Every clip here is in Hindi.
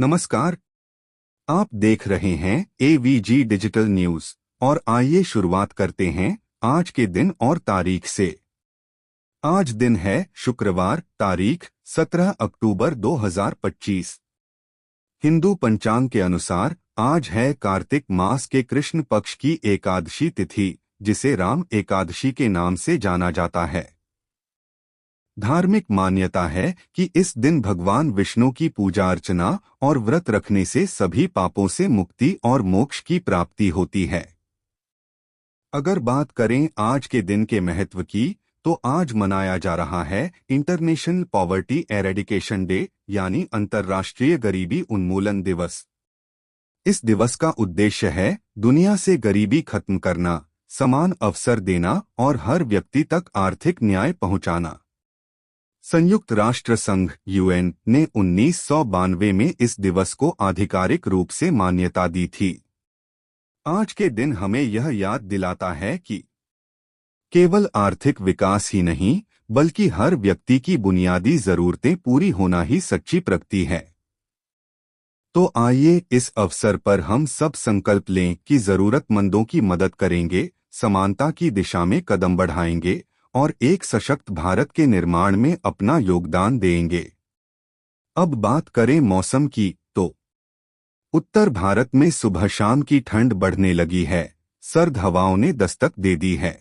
नमस्कार। आप देख रहे हैं एवीजी डिजिटल न्यूज और आइए शुरुआत करते हैं आज के दिन और तारीख से। आज दिन है शुक्रवार, तारीख 17 अक्टूबर 2025। हिंदू पंचांग के अनुसार आज है कार्तिक मास के कृष्ण पक्ष की एकादशी तिथि, जिसे राम एकादशी के नाम से जाना जाता है। धार्मिक मान्यता है कि इस दिन भगवान विष्णु की पूजा अर्चना और व्रत रखने से सभी पापों से मुक्ति और मोक्ष की प्राप्ति होती है। अगर बात करें आज के दिन के महत्व की, तो आज मनाया जा रहा है इंटरनेशनल पॉवर्टी एरेडिकेशन डे, यानी अंतर्राष्ट्रीय गरीबी उन्मूलन दिवस। इस दिवस का उद्देश्य है दुनिया से गरीबी खत्म करना, समान अवसर देना और हर व्यक्ति तक आर्थिक न्याय पहुंचाना। संयुक्त राष्ट्र संघ (UN) ने 1992 में इस दिवस को आधिकारिक रूप से मान्यता दी थी। आज के दिन हमें यह याद दिलाता है कि केवल आर्थिक विकास ही नहीं, बल्कि हर व्यक्ति की बुनियादी जरूरतें पूरी होना ही सच्ची प्रगति है। तो आइए इस अवसर पर हम सब संकल्प लें कि जरूरतमंदों की मदद करेंगे, समानता की दिशा में कदम बढ़ाएंगे और एक सशक्त भारत के निर्माण में अपना योगदान देंगे। अब बात करें मौसम की, तो उत्तर भारत में सुबह शाम की ठंड बढ़ने लगी है, सर्द हवाओं ने दस्तक दे दी है।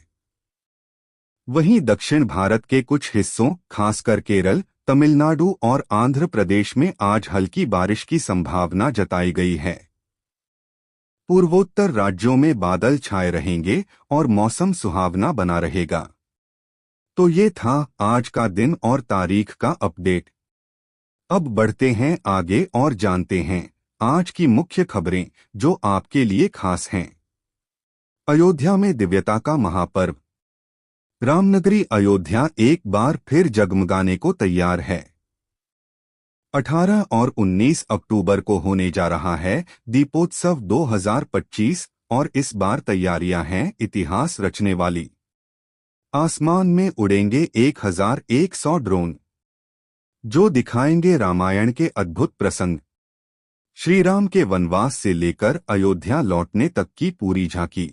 वहीं दक्षिण भारत के कुछ हिस्सों, खासकर केरल, तमिलनाडु और आंध्र प्रदेश में आज हल्की बारिश की संभावना जताई गई है। पूर्वोत्तर राज्यों में बादल छाए रहेंगे और मौसम सुहावना बना रहेगा। तो ये था आज का दिन और तारीख का अपडेट। अब बढ़ते हैं आगे और जानते हैं आज की मुख्य खबरें जो आपके लिए खास हैं। अयोध्या में दिव्यता का महापर्व। रामनगरी अयोध्या एक बार फिर जगमगाने को तैयार है। 18 और 19 अक्टूबर को होने जा रहा है दीपोत्सव 2025 और इस बार तैयारियां हैं इतिहास रचने वाली। आसमान में उड़ेंगे 1100 ड्रोन, जो दिखाएंगे रामायण के अद्भुत प्रसंग। श्री राम के वनवास से लेकर अयोध्या लौटने तक की पूरी झांकी,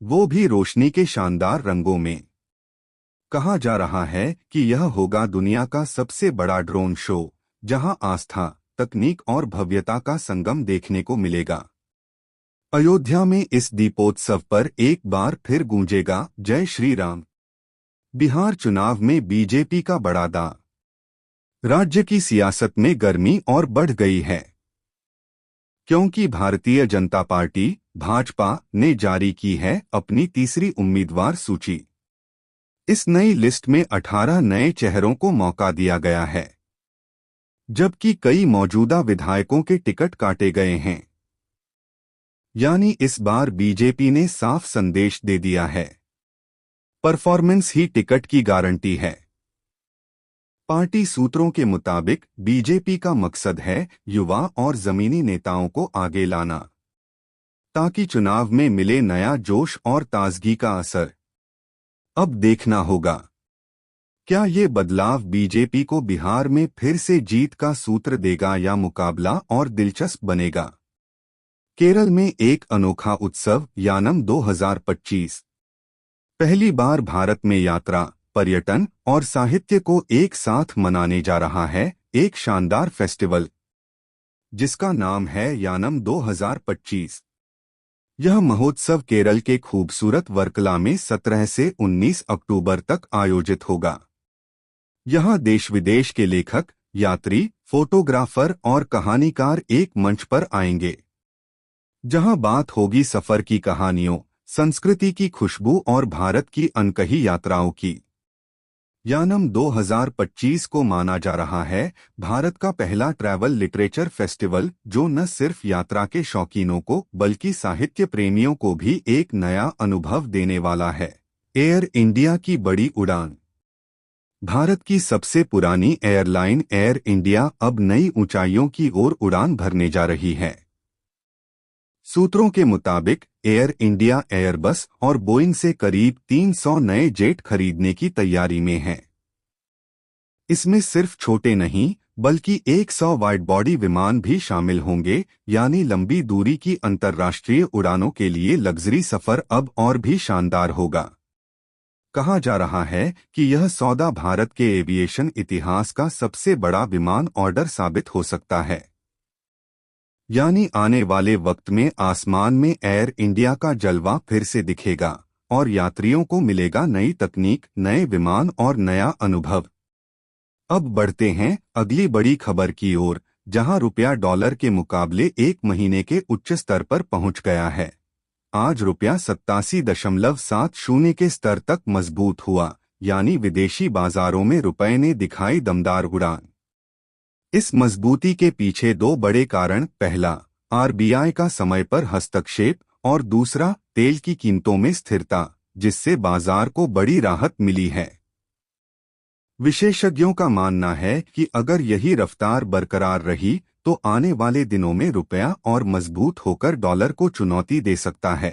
वो भी रोशनी के शानदार रंगों में। कहा जा रहा है कि यह होगा दुनिया का सबसे बड़ा ड्रोन शो, जहां आस्था, तकनीक और भव्यता का संगम देखने को मिलेगा। अयोध्या में इस दीपोत्सव पर एक बार फिर गूंजेगा जय श्री राम। बिहार चुनाव में बीजेपी का बड़ा दांव। राज्य की सियासत में गर्मी और बढ़ गई है, क्योंकि भारतीय जनता पार्टी भाजपा ने जारी की है अपनी तीसरी उम्मीदवार सूची। इस नई लिस्ट में 18 नए चेहरों को मौका दिया गया है, जबकि कई मौजूदा विधायकों के टिकट काटे गए हैं। यानी इस बार बीजेपी ने साफ संदेश दे दिया है, परफॉर्मेंस ही टिकट की गारंटी है। पार्टी सूत्रों के मुताबिक बीजेपी का मकसद है युवा और जमीनी नेताओं को आगे लाना, ताकि चुनाव में मिले नया जोश और ताजगी का असर। अब देखना होगा, क्या ये बदलाव बीजेपी को बिहार में फिर से जीत का सूत्र देगा या मुकाबला और दिलचस्प बनेगा। केरल में एक अनोखा उत्सव यानम 2025। पहली बार भारत में यात्रा, पर्यटन और साहित्य को एक साथ मनाने जा रहा है एक शानदार फेस्टिवल, जिसका नाम है यानम 2025। यह महोत्सव केरल के खूबसूरत वर्कला में 17 से 19 अक्टूबर तक आयोजित होगा। यहाँ देश विदेश के लेखक, यात्री, फोटोग्राफर और कहानीकार एक मंच पर आएंगे, जहां बात होगी सफर की कहानियों, संस्कृति की खुशबू और भारत की अनकही यात्राओं की। यानम 2025 को माना जा रहा है भारत का पहला ट्रैवल लिटरेचर फेस्टिवल, जो न सिर्फ यात्रा के शौकीनों को बल्कि साहित्य प्रेमियों को भी एक नया अनुभव देने वाला है। एयर इंडिया की बड़ी उड़ान। भारत की सबसे पुरानी एयरलाइन एयर इंडिया अब नई ऊंचाइयों की ओर उड़ान भरने जा रही है। सूत्रों के मुताबिक एयर इंडिया एयरबस और बोइंग से करीब 300 नए जेट खरीदने की तैयारी में है। इसमें सिर्फ छोटे नहीं, बल्कि 100 वाइड बॉडी विमान भी शामिल होंगे, यानी लंबी दूरी की अंतर्राष्ट्रीय उड़ानों के लिए लग्जरी सफर अब और भी शानदार होगा। कहा जा रहा है कि यह सौदा भारत के एविएशन इतिहास का सबसे बड़ा विमान ऑर्डर साबित हो सकता है। यानी आने वाले वक्त में आसमान में एयर इंडिया का जलवा फिर से दिखेगा और यात्रियों को मिलेगा नई तकनीक, नए विमान और नया अनुभव। अब बढ़ते हैं अगली बड़ी खबर की ओर, जहां रुपया डॉलर के मुकाबले एक महीने के उच्च स्तर पर पहुंच गया है। आज रुपया 87.70 के स्तर तक मजबूत हुआ, यानी विदेशी बाजारों में रुपये ने दिखाई दमदार उड़ान। इस मजबूती के पीछे दो बड़े कारण, पहला आरबीआई का समय पर हस्तक्षेप और दूसरा तेल की कीमतों में स्थिरता, जिससे बाजार को बड़ी राहत मिली है। विशेषज्ञों का मानना है कि अगर यही रफ्तार बरकरार रही तो आने वाले दिनों में रुपया और मजबूत होकर डॉलर को चुनौती दे सकता है।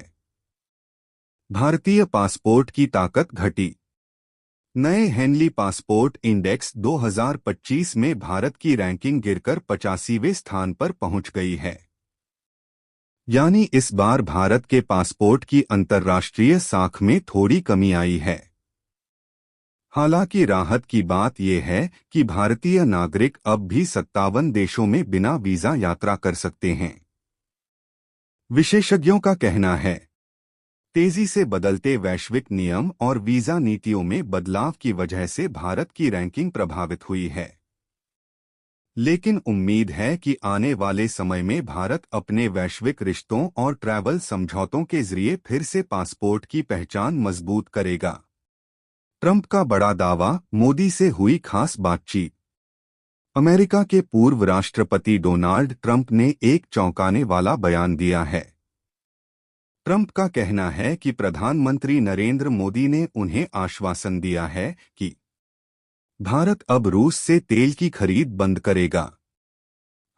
भारतीय पासपोर्ट की ताकत घटी। नए हेनली पासपोर्ट इंडेक्स 2025 में भारत की रैंकिंग गिरकर 85वें स्थान पर पहुंच गई है। यानी इस बार भारत के पासपोर्ट की अंतर्राष्ट्रीय साख में थोड़ी कमी आई है। हालांकि राहत की बात यह है कि भारतीय नागरिक अब भी 57 देशों में बिना वीजा यात्रा कर सकते हैं। विशेषज्ञों का कहना है, तेजी से बदलते वैश्विक नियम और वीजा नीतियों में बदलाव की वजह से भारत की रैंकिंग प्रभावित हुई है। लेकिन उम्मीद है कि आने वाले समय में भारत अपने वैश्विक रिश्तों और ट्रैवल समझौतों के जरिए फिर से पासपोर्ट की पहचान मजबूत करेगा। ट्रंप का बड़ा दावा, मोदी से हुई खास बातचीत। अमेरिका के पूर्व राष्ट्रपति डोनाल्ड ट्रंप ने एक चौंकाने वाला बयान दिया है। ट्रंप का कहना है कि प्रधानमंत्री नरेंद्र मोदी ने उन्हें आश्वासन दिया है कि भारत अब रूस से तेल की खरीद बंद करेगा।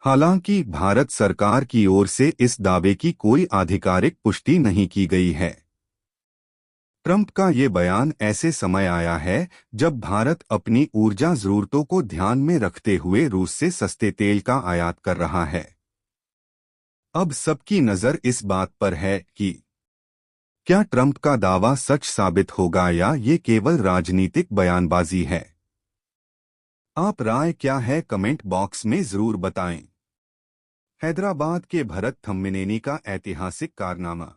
हालांकि भारत सरकार की ओर से इस दावे की कोई आधिकारिक पुष्टि नहीं की गई है। ट्रंप का ये बयान ऐसे समय आया है जब भारत अपनी ऊर्जा जरूरतों को ध्यान में रखते हुए रूस से सस्ते तेल का आयात कर रहा है। अब सबकी नजर इस बात पर है कि क्या ट्रंप का दावा सच साबित होगा या ये केवल राजनीतिक बयानबाजी है। आप राय क्या है, कमेंट बॉक्स में जरूर बताएं। हैदराबाद के भरत थम्मिनेनी का ऐतिहासिक कारनामा।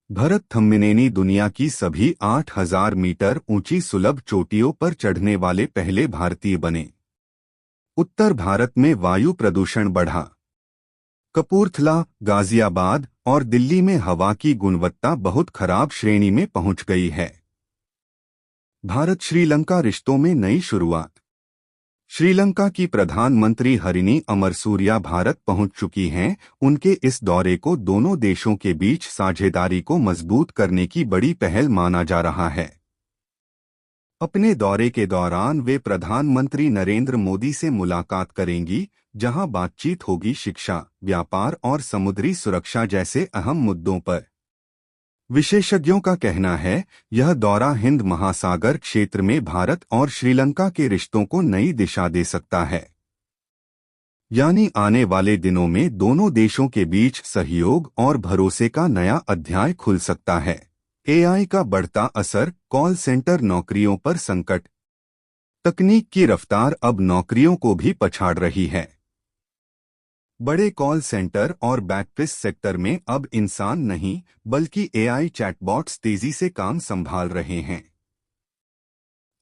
भरत थम्मिनेनी दुनिया की सभी 8000 मीटर ऊंची सुलभ चोटियों पर चढ़ने वाले पहले भारतीय बने। उत्तर भारत में वायु प्रदूषण बढ़ा। कपूरथला, गाजियाबाद और दिल्ली में हवा की गुणवत्ता बहुत खराब श्रेणी में पहुंच गई है। भारत श्रीलंका रिश्तों में नई शुरुआत। श्रीलंका की प्रधानमंत्री हरिनी अमरसूरिया भारत पहुंच चुकी हैं। उनके इस दौरे को दोनों देशों के बीच साझेदारी को मजबूत करने की बड़ी पहल माना जा रहा है। अपने दौरे के दौरान वे प्रधानमंत्री नरेंद्र मोदी से मुलाकात करेंगी, जहां बातचीत होगी शिक्षा, व्यापार और समुद्री सुरक्षा जैसे अहम मुद्दों पर। विशेषज्ञों का कहना है यह दौरा हिंद महासागर क्षेत्र में भारत और श्रीलंका के रिश्तों को नई दिशा दे सकता है। यानी आने वाले दिनों में दोनों देशों के बीच सहयोग और भरोसे का नया अध्याय खुल सकता है। एआई का बढ़ता असर, कॉल सेंटर नौकरियों पर संकट। तकनीक की रफ्तार अब नौकरियों को भी पछाड़ रही है। बड़े कॉल सेंटर और बैकऑफिस सेक्टर में अब इंसान नहीं बल्कि एआई चैटबॉट्स तेजी से काम संभाल रहे हैं।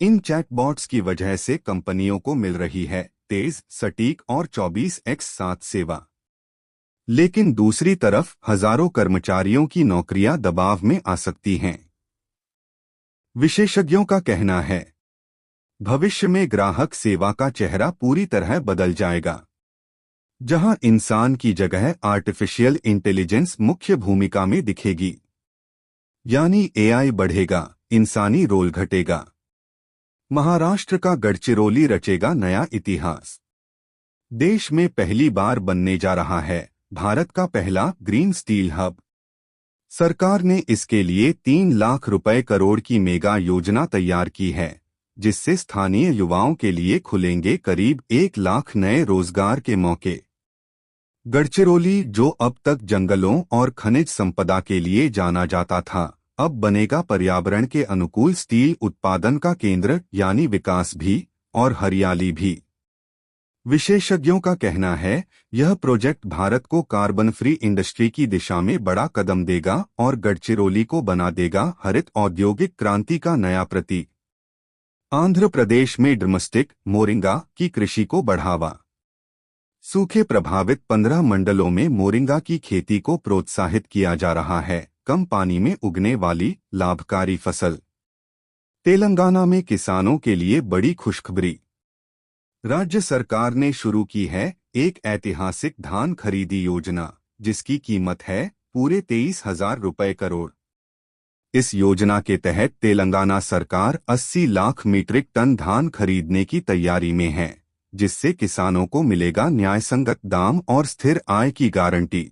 इन चैटबॉट्स की वजह से कंपनियों को मिल रही है तेज, सटीक और 24x7 सेवा। लेकिन दूसरी तरफ हजारों कर्मचारियों की नौकरियां दबाव में आ सकती हैं। विशेषज्ञों का कहना है भविष्य में ग्राहक सेवा का चेहरा पूरी तरह बदल जाएगा, जहां इंसान की जगह आर्टिफिशियल इंटेलिजेंस मुख्य भूमिका में दिखेगी। यानी एआई बढ़ेगा, इंसानी रोल घटेगा। महाराष्ट्र का गढ़चिरौली रचेगा नया इतिहास। देश में पहली बार बनने जा रहा है भारत का पहला ग्रीन स्टील हब। सरकार ने इसके लिए 3 लाख रुपए करोड़ की मेगा योजना तैयार की है। जिससे स्थानीय युवाओं के लिए खुलेंगे करीब 1 लाख नए रोजगार के मौके। गढ़चिरौली, जो अब तक जंगलों और खनिज संपदा के लिए जाना जाता था, अब बनेगा पर्यावरण के अनुकूल स्टील उत्पादन का केंद्र, यानी विकास भी और हरियाली भी। विशेषज्ञों का कहना है, यह प्रोजेक्ट भारत को कार्बन फ्री इंडस्ट्री की दिशा में बड़ा कदम देगा और गढ़चिरौली को बना देगा हरित औद्योगिक क्रांति का नया प्रतीक। आंध्र प्रदेश में डोमेस्टिक मोरिंगा की कृषि को बढ़ावा। सूखे प्रभावित 15 मंडलों में मोरिंगा की खेती को प्रोत्साहित किया जा रहा है। कम पानी में उगने वाली लाभकारी फसल। तेलंगाना में किसानों के लिए बड़ी खुशखबरी। राज्य सरकार ने शुरू की है एक ऐतिहासिक धान खरीदी योजना, जिसकी कीमत है पूरे 23,000 रुपये करोड़। इस योजना के तहत तेलंगाना सरकार 80 लाख मीट्रिक टन धान खरीदने की तैयारी में है, जिससे किसानों को मिलेगा न्यायसंगत दाम और स्थिर आय की गारंटी।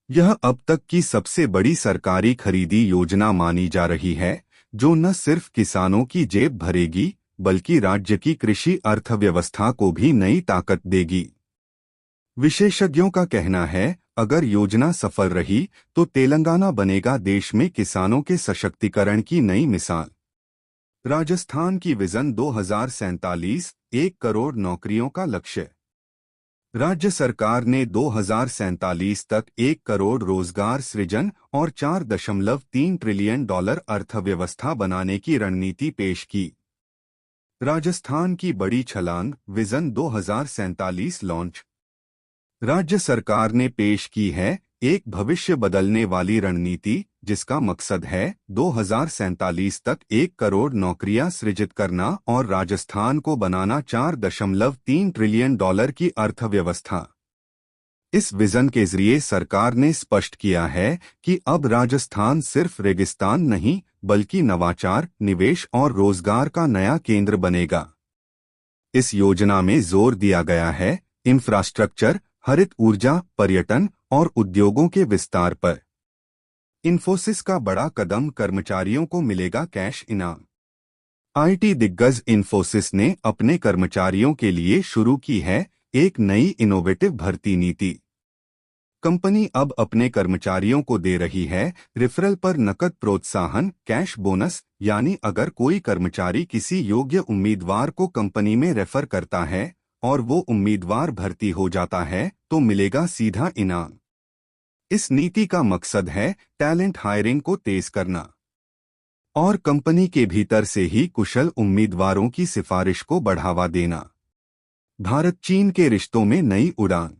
यह अब तक की सबसे बड़ी सरकारी खरीदी योजना मानी जा रही है, जो न सिर्फ किसानों की जेब भरेगी, बल्कि राज्य की कृषि अर्थव्यवस्था को भी नई ताकत देगी। विशेषज्ञों का कहना है, अगर योजना सफल रही तो तेलंगाना बनेगा देश में किसानों के सशक्तिकरण की नई मिसाल। राजस्थान की विजन 2047, 1 करोड़ नौकरियों का लक्ष्य। राज्य सरकार ने 2047 तक 1 करोड़ रोजगार सृजन और $4.3 ट्रिलियन अर्थव्यवस्था बनाने की रणनीति पेश की। राजस्थान की बड़ी छलांग, विजन 2047 लॉन्च। राज्य सरकार ने पेश की है एक भविष्य बदलने वाली रणनीति, जिसका मकसद है 2047 तक 1 करोड़ नौकरियां सृजित करना और राजस्थान को बनाना $4.3 ट्रिलियन की अर्थव्यवस्था। इस विजन के जरिए सरकार ने स्पष्ट किया है कि अब राजस्थान सिर्फ रेगिस्तान नहीं, बल्कि नवाचार, निवेश और रोजगार का नया केंद्र बनेगा। इस योजना में जोर दिया गया है इंफ्रास्ट्रक्चर, हरित ऊर्जा, पर्यटन और उद्योगों के विस्तार पर। इन्फोसिस का बड़ा कदम, कर्मचारियों को मिलेगा कैश इनाम। आईटी दिग्गज इन्फोसिस ने अपने कर्मचारियों के लिए शुरू की है एक नई इनोवेटिव भर्ती नीति। कंपनी अब अपने कर्मचारियों को दे रही है रेफरल पर नकद प्रोत्साहन, कैश बोनस, यानी अगर कोई कर्मचारी किसी योग्य उम्मीदवार को कंपनी में रेफर करता है और वो उम्मीदवार भर्ती हो जाता है तो मिलेगा सीधा इनाम। इस नीति का मकसद है टैलेंट हायरिंग को तेज करना और कंपनी के भीतर से ही कुशल उम्मीदवारों की सिफारिश को बढ़ावा देना। भारत चीन के रिश्तों में नई उड़ान।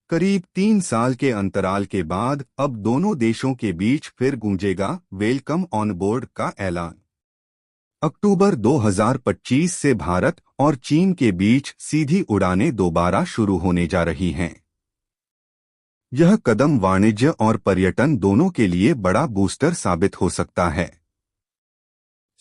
करीब 3 साल के अंतराल के बाद अब दोनों देशों के बीच फिर गूंजेगा वेलकम ऑन बोर्ड का ऐलान। अक्टूबर 2025 से भारत और चीन के बीच सीधी उड़ानें दोबारा शुरू होने जा रही हैं। यह कदम वाणिज्य और पर्यटन दोनों के लिए बड़ा बूस्टर साबित हो सकता है।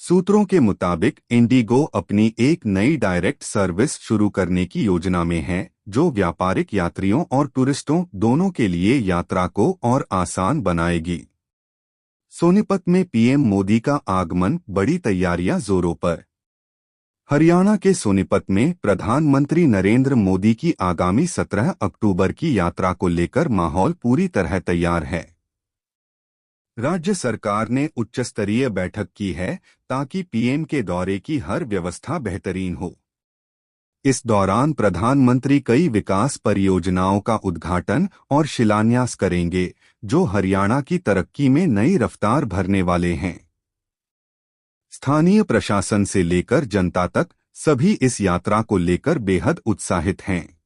सूत्रों के मुताबिक इंडिगो अपनी एक नई डायरेक्ट सर्विस शुरू करने की योजना में है, जो व्यापारिक यात्रियों और टूरिस्टों दोनों के लिए यात्रा को और आसान बनाएगी। सोनीपत में पीएम मोदी का आगमन, बड़ी तैयारियां जोरों पर। हरियाणा के सोनीपत में प्रधानमंत्री नरेंद्र मोदी की आगामी 17 अक्टूबर की यात्रा को लेकर माहौल पूरी तरह तैयार है। राज्य सरकार ने उच्चस्तरीय बैठक की है ताकि पीएम के दौरे की हर व्यवस्था बेहतरीन हो। इस दौरान प्रधानमंत्री कई विकास परियोजनाओं का उद्घाटन और शिलान्यास करेंगे, जो हरियाणा की तरक्की में नई रफ्तार भरने वाले हैं। स्थानीय प्रशासन से लेकर जनता तक सभी इस यात्रा को लेकर बेहद उत्साहित हैं।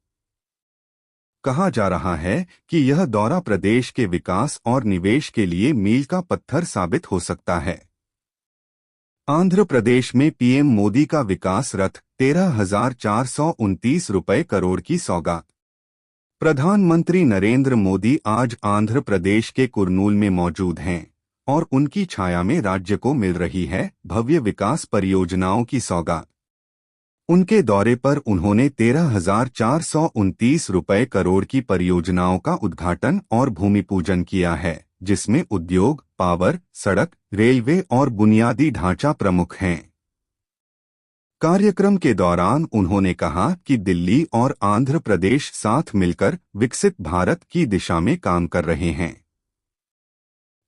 कहा जा रहा है कि यह दौरा प्रदेश के विकास और निवेश के लिए मील का पत्थर साबित हो सकता है। आंध्र प्रदेश में पीएम मोदी का विकास रथ, 13,429 रुपये करोड़ की सौगात। प्रधानमंत्री नरेंद्र मोदी आज आंध्र प्रदेश के कुर्नूल में मौजूद हैं और उनकी छाया में राज्य को मिल रही है भव्य विकास परियोजनाओं की सौगात। उनके दौरे पर उन्होंने 13,429 रुपये करोड़ की परियोजनाओं का उद्घाटन और भूमि पूजन किया है, जिसमें उद्योग, पावर, सड़क, रेलवे और बुनियादी ढांचा प्रमुख हैं। कार्यक्रम के दौरान उन्होंने कहा कि दिल्ली और आंध्र प्रदेश साथ मिलकर विकसित भारत की दिशा में काम कर रहे हैं।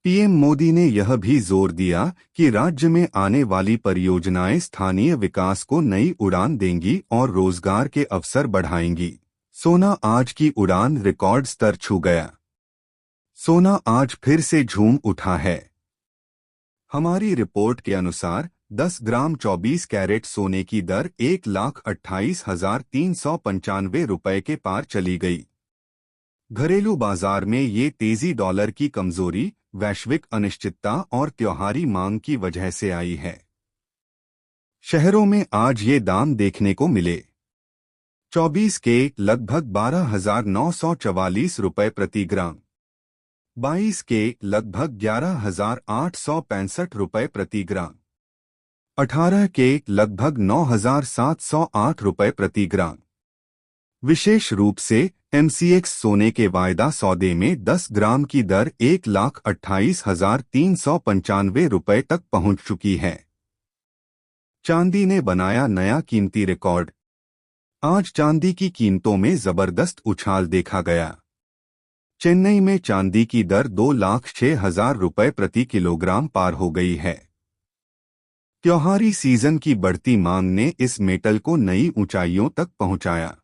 पीएम मोदी ने यह भी जोर दिया कि राज्य में आने वाली परियोजनाएं स्थानीय विकास को नई उड़ान देंगी और रोजगार के अवसर बढ़ाएंगी। सोना आज की उड़ान रिकॉर्ड स्तर छू गया। सोना आज फिर से झूम उठा है। हमारी रिपोर्ट के अनुसार 10 ग्राम 24 कैरेट सोने की दर 1,28,395 रुपये के पार चली गई। घरेलू बाजार में ये तेजी डॉलर की कमजोरी, वैश्विक अनिश्चितता और त्योहारी मांग की वजह से आई है। शहरों में आज ये दाम देखने को मिले। 24 के लगभग 12,944 रुपये प्रति ग्राम, 22 के लगभग 11,865 रुपये प्रति ग्राम, 18 के लगभग 9,708 रुपये प्रति ग्राम। विशेष रूप से एमसीएक्स सोने के वायदा सौदे में 10 ग्राम की दर 1,28,395 रुपये तक पहुंच चुकी है। चांदी ने बनाया नया कीमती रिकॉर्ड। आज चांदी की कीमतों में जबरदस्त उछाल देखा गया। चेन्नई में चांदी की दर 2,06,000 रुपये प्रति किलोग्राम पार हो गई है। त्योहारी सीजन की बढ़ती मांग ने इस मेटल को नई ऊंचाइयों तक पहुंचाया।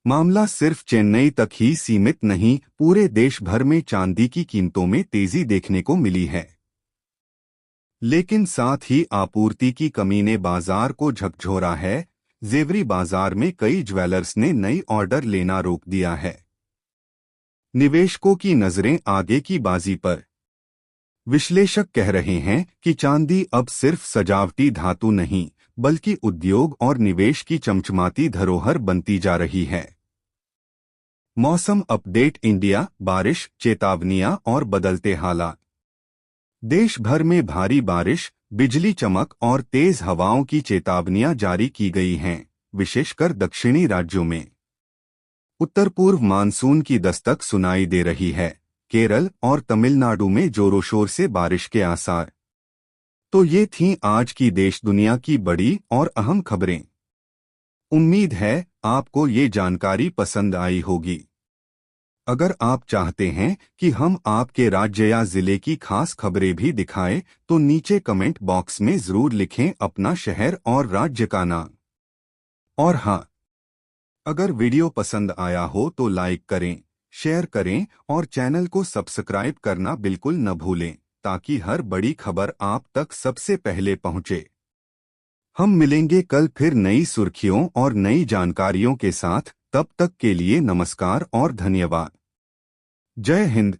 मामला सिर्फ चेन्नई तक ही सीमित नहीं, पूरे देश भर में चांदी की कीमतों में तेजी देखने को मिली है। लेकिन साथ ही आपूर्ति की कमी ने बाजार को झकझोरा है। जेवरी बाजार में कई ज्वेलर्स ने नई ऑर्डर लेना रोक दिया है। निवेशकों की नजरें आगे की बाजी पर। विश्लेषक कह रहे हैं कि चांदी अब सिर्फ सजावटी धातु नहीं, बल्कि उद्योग और निवेश की चमचमाती धरोहर बनती जा रही है। मौसम अपडेट इंडिया, बारिश चेतावनियां और बदलते हालात। देश भर में भारी बारिश, बिजली चमक और तेज हवाओं की चेतावनियां जारी की गई हैं, विशेषकर दक्षिणी राज्यों में। उत्तर पूर्व मानसून की दस्तक सुनाई दे रही है। केरल और तमिलनाडु में जोरों शोर से बारिश के आसार। तो ये थीं आज की देश दुनिया की बड़ी और अहम खबरें। उम्मीद है आपको ये जानकारी पसंद आई होगी। अगर आप चाहते हैं कि हम आपके राज्य या जिले की खास खबरें भी दिखाएं, तो नीचे कमेंट बॉक्स में जरूर लिखें अपना शहर और राज्य का नाम। और हाँ, अगर वीडियो पसंद आया हो तो लाइक करें, शेयर करें और चैनल को सब्सक्राइब करना बिल्कुल न भूलें, ताकि हर बड़ी खबर आप तक सबसे पहले पहुंचे। हम मिलेंगे कल फिर नई सुर्खियों और नई जानकारियों के साथ। तब तक के लिए नमस्कार और धन्यवाद। जय हिंद।